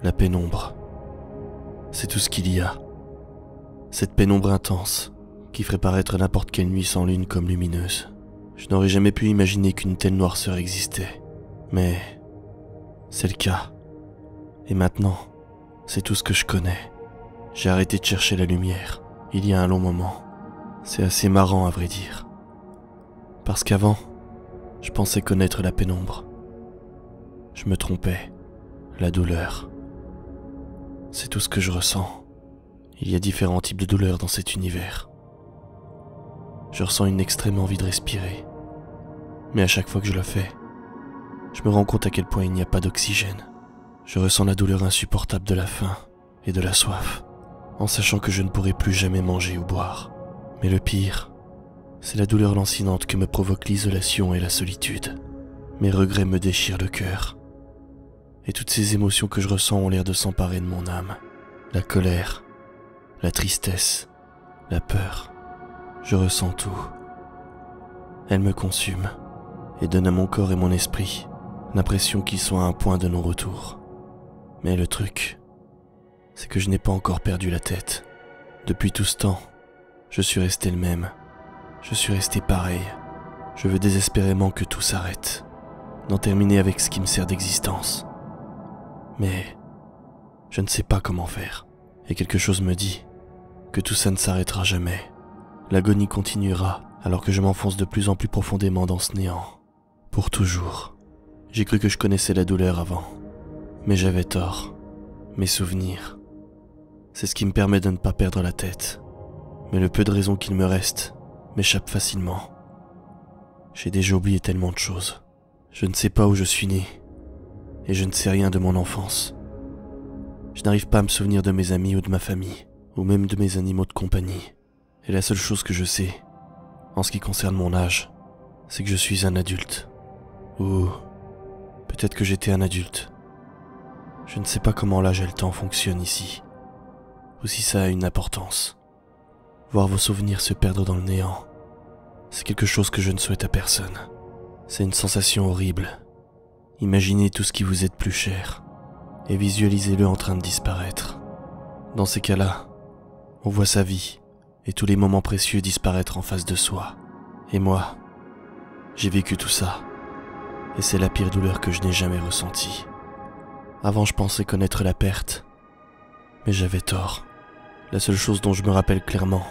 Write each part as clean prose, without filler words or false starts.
La pénombre. C'est tout ce qu'il y a. Cette pénombre intense, qui ferait paraître n'importe quelle nuit sans lune comme lumineuse. Je n'aurais jamais pu imaginer qu'une telle noirceur existait. Mais c'est le cas. Et maintenant, c'est tout ce que je connais. J'ai arrêté de chercher la lumière, il y a un long moment. C'est assez marrant à vrai dire. Parce qu'avant, je pensais connaître la pénombre. Je me trompais. La douleur. C'est tout ce que je ressens. Il y a différents types de douleurs dans cet univers. Je ressens une extrême envie de respirer. Mais à chaque fois que je le fais, je me rends compte à quel point il n'y a pas d'oxygène. Je ressens la douleur insupportable de la faim et de la soif, en sachant que je ne pourrai plus jamais manger ou boire. Mais le pire, c'est la douleur lancinante que me provoque l'isolation et la solitude. Mes regrets me déchirent le cœur. Et toutes ces émotions que je ressens ont l'air de s'emparer de mon âme. La colère, la tristesse, la peur. Je ressens tout. Elles me consument et donnent à mon corps et mon esprit l'impression qu'ils sont à un point de non-retour. Mais le truc, c'est que je n'ai pas encore perdu la tête. Depuis tout ce temps, je suis resté le même. Je suis resté pareil. Je veux désespérément que tout s'arrête, d'en terminer avec ce qui me sert d'existence. Mais je ne sais pas comment faire. Et quelque chose me dit que tout ça ne s'arrêtera jamais. L'agonie continuera alors que je m'enfonce de plus en plus profondément dans ce néant. Pour toujours. J'ai cru que je connaissais la douleur avant. Mais j'avais tort. Mes souvenirs. C'est ce qui me permet de ne pas perdre la tête. Mais le peu de raison qu'il me reste m'échappe facilement. J'ai déjà oublié tellement de choses. Je ne sais pas où je suis né. Et je ne sais rien de mon enfance. Je n'arrive pas à me souvenir de mes amis ou de ma famille, ou même de mes animaux de compagnie. Et la seule chose que je sais, en ce qui concerne mon âge, c'est que je suis un adulte. Ou peut-être que j'étais un adulte. Je ne sais pas comment l'âge et le temps fonctionnent ici, ou si ça a une importance. Voir vos souvenirs se perdre dans le néant, c'est quelque chose que je ne souhaite à personne. C'est une sensation horrible. Imaginez tout ce qui vous est de plus cher, et visualisez-le en train de disparaître. Dans ces cas-là, on voit sa vie, et tous les moments précieux disparaître en face de soi. Et moi, j'ai vécu tout ça, et c'est la pire douleur que je n'ai jamais ressentie. Avant, je pensais connaître la perte, mais j'avais tort. La seule chose dont je me rappelle clairement,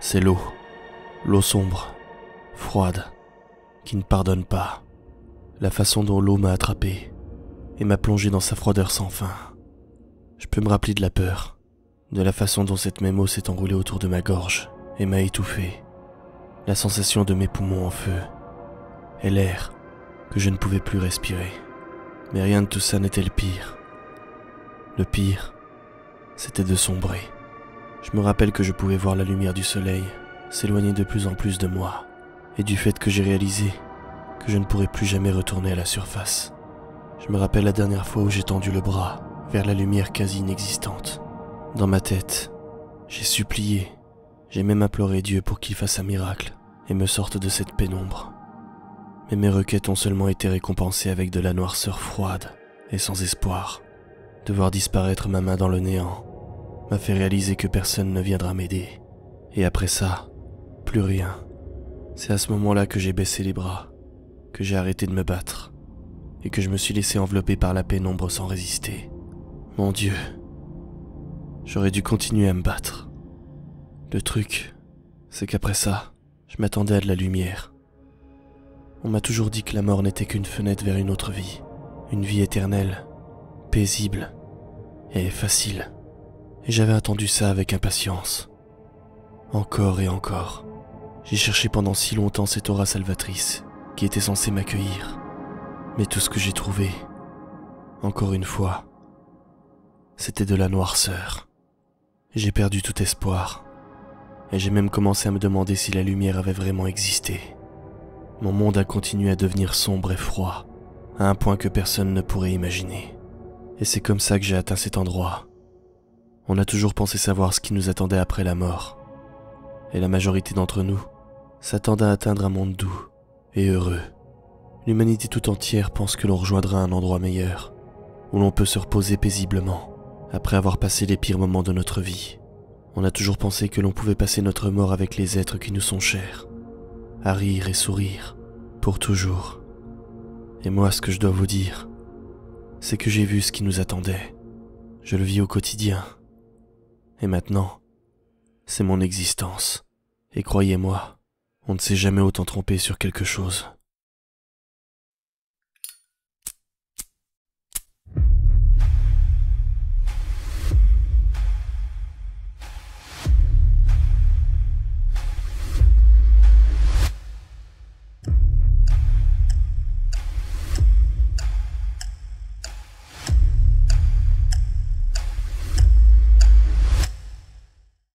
c'est l'eau. L'eau sombre, froide, qui ne pardonne pas. La façon dont l'eau m'a attrapé et m'a plongé dans sa froideur sans fin. Je peux me rappeler de la peur, de la façon dont cette même eau s'est enroulée autour de ma gorge et m'a étouffé. La sensation de mes poumons en feu et l'air que je ne pouvais plus respirer. Mais rien de tout ça n'était le pire. Le pire, c'était de sombrer. Je me rappelle que je pouvais voir la lumière du soleil s'éloigner de plus en plus de moi, et du fait que j'ai réalisé que je ne pourrais plus jamais retourner à la surface. Je me rappelle la dernière fois où j'ai tendu le bras vers la lumière quasi inexistante. Dans ma tête, j'ai supplié, j'ai même imploré Dieu pour qu'il fasse un miracle et me sorte de cette pénombre. Mais mes requêtes ont seulement été récompensées avec de la noirceur froide et sans espoir. De voir disparaître ma main dans le néant m'a fait réaliser que personne ne viendra m'aider. Et après ça, plus rien. C'est à ce moment-là que j'ai baissé les bras, que j'ai arrêté de me battre, et que je me suis laissé envelopper par la pénombre sans résister. Mon Dieu, j'aurais dû continuer à me battre. Le truc, c'est qu'après ça, je m'attendais à de la lumière. On m'a toujours dit que la mort n'était qu'une fenêtre vers une autre vie, une vie éternelle, paisible et facile. Et j'avais attendu ça avec impatience. Encore et encore. J'ai cherché pendant si longtemps cette aura salvatrice qui était censée m'accueillir. Mais tout ce que j'ai trouvé, encore une fois, c'était de la noirceur. J'ai perdu tout espoir. Et j'ai même commencé à me demander si la lumière avait vraiment existé. Mon monde a continué à devenir sombre et froid, à un point que personne ne pourrait imaginer. Et c'est comme ça que j'ai atteint cet endroit. On a toujours pensé savoir ce qui nous attendait après la mort. Et la majorité d'entre nous s'attendent à atteindre un monde doux et heureux. L'humanité tout entière pense que l'on rejoindra un endroit meilleur, où l'on peut se reposer paisiblement, après avoir passé les pires moments de notre vie. On a toujours pensé que l'on pouvait passer notre mort avec les êtres qui nous sont chers, à rire et sourire, pour toujours. Et moi, ce que je dois vous dire, c'est que j'ai vu ce qui nous attendait. Je le vis au quotidien. Et maintenant, c'est mon existence. Et croyez-moi, on ne s'est jamais autant trompé sur quelque chose.